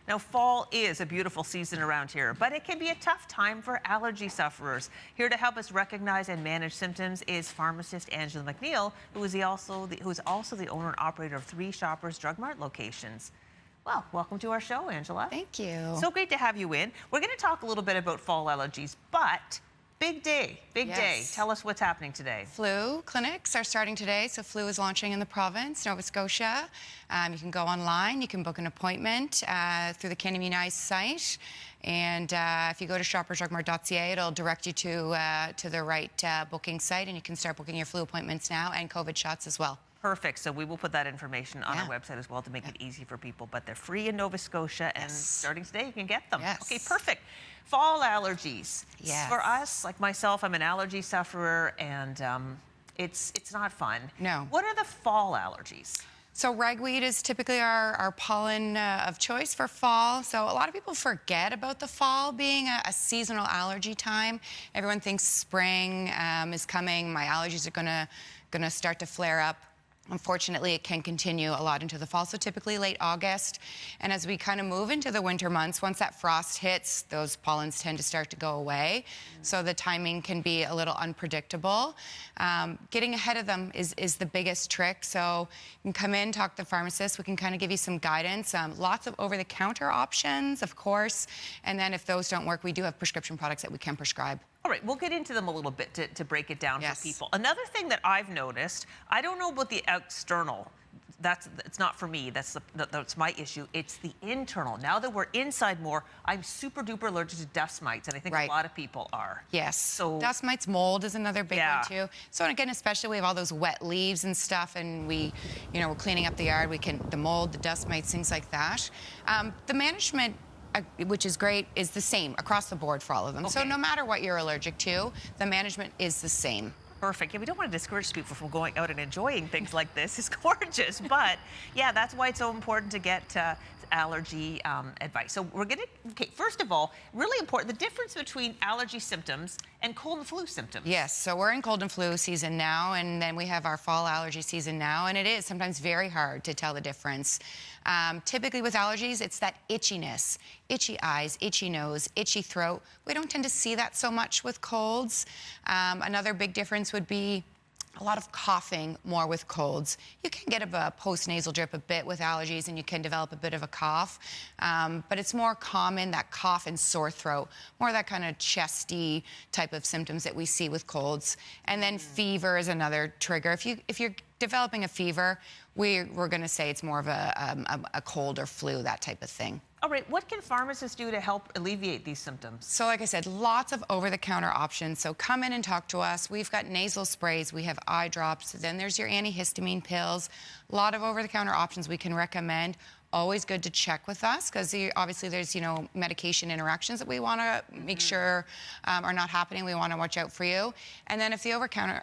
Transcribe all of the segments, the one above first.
Now, fall is a beautiful season around here, but it can be a tough time for allergy sufferers. Here to help us recognize and manage symptoms is pharmacist Angela McNeil, who is also the owner and operator of 3 Shoppers Drug Mart locations. Well, welcome to our show, Angela. Thank you. So great to have you in. We're going to talk a little bit about fall allergies, but big day, big day. Tell us what's happening today. Flu clinics are starting today, so flu is launching in the province, Nova Scotia. You can go online, you can book an appointment through the Can Immunize site, and if you go to shoppersdrugmart.ca, it'll direct you to the right booking site, and you can start booking your flu appointments now and COVID shots as well. Perfect. So we will put that information on our website as well to make it easy for people. But they're free in Nova Scotia, and starting today, you can get them. Okay, perfect. Fall allergies. For us, like myself, I'm an allergy sufferer, and it's not fun. No. What are the fall allergies? So ragweed is typically our pollen of choice for fall. So a lot of people forget about the fall being a seasonal allergy time. Everyone thinks spring is coming. My allergies are gonna start to flare up. Unfortunately, it can continue a lot into the fall, so typically late August. And as we kind of move into the winter months, once that frost hits, those pollens tend to start to go away. So the timing can be a little unpredictable. Getting ahead of them is the biggest trick. So you can come in, talk to the pharmacist. We can kind of give you some guidance. Lots of over-the-counter options, of course. And then if those don't work, we do have prescription products that we can prescribe. All right, we'll get into them a little bit to break it down for people. Another thing that I've noticed, I don't know about the external. It's not for me. That's my issue. It's the internal. Now that we're inside more, I'm super duper allergic to dust mites, and I think a lot of people are. Yes. So dust mites, mold is another big one too. So again, especially we have all those wet leaves and stuff, and we're cleaning up the yard. The mold, the dust mites, things like that. The management, which is great, is the same across the board for all of them. So no matter what you're allergic to, the management is the same. Perfect. Yeah, we don't want to discourage people from going out and enjoying things like this. It's gorgeous, but yeah, that's why it's so important to get allergy advice. So we're going to, first of all, really important, the difference between allergy symptoms and cold and flu symptoms. Yes, so we're in cold and flu season now, and then we have our fall allergy season now, and it is sometimes very hard to tell the difference. Typically with allergies, it's that itchiness, itchy eyes, itchy nose, itchy throat. We don't tend to see that so much with colds. Another big difference would be a lot of coughing more with colds. You can get a post-nasal drip a bit with allergies, and you can develop a bit of a cough. But it's more common, that cough and sore throat, more that kind of chesty type of symptoms that we see with colds. And then fever is another trigger. If you're developing a fever, we're going to say it's more of a cold or flu, that type of thing. All right, what can pharmacists do to help alleviate these symptoms? So like I said, lots of over-the-counter options. So come in and talk to us. We've got nasal sprays, we have eye drops, then there's your antihistamine pills. A lot of over-the-counter options we can recommend. Always good to check with us, because obviously there's, medication interactions that we want to make sure are not happening. We want to watch out for you. And then if the over-counter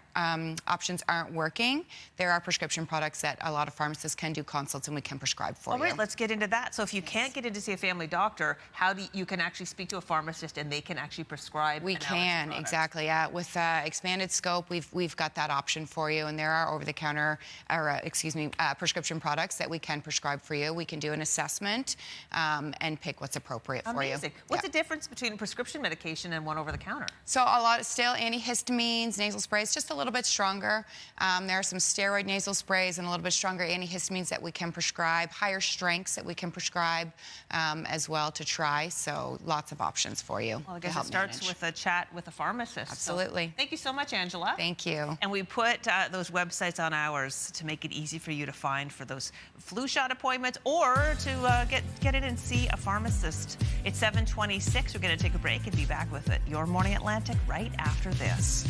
options aren't working, there are prescription products that a lot of pharmacists can do consults and we can prescribe for you. All right, let's get into that. So if you can't get in to see a family doctor, how do you can actually speak to a pharmacist and they can actually prescribe? We can, exactly. With expanded scope, we've got that option for you, and there are over-the-counter, or prescription products that we can prescribe for you. We can do an assessment and pick what's appropriate for you. What's the difference between prescription medication and one over the counter? So a lot of still antihistamines, nasal sprays, just a little bit stronger. There are some steroid nasal sprays and a little bit stronger antihistamines that we can prescribe, higher strengths that we can prescribe as well to try. So lots of options for you. Well, I guess it starts with a chat with a pharmacist. Absolutely. So, thank you so much, Angela. Thank you. And we put those websites on ours to make it easy for you to find for those flu shot appointments or to get in and see a pharmacist. It's 7:26. We're going to take a break and be back with it. Your Morning Atlantic right after this.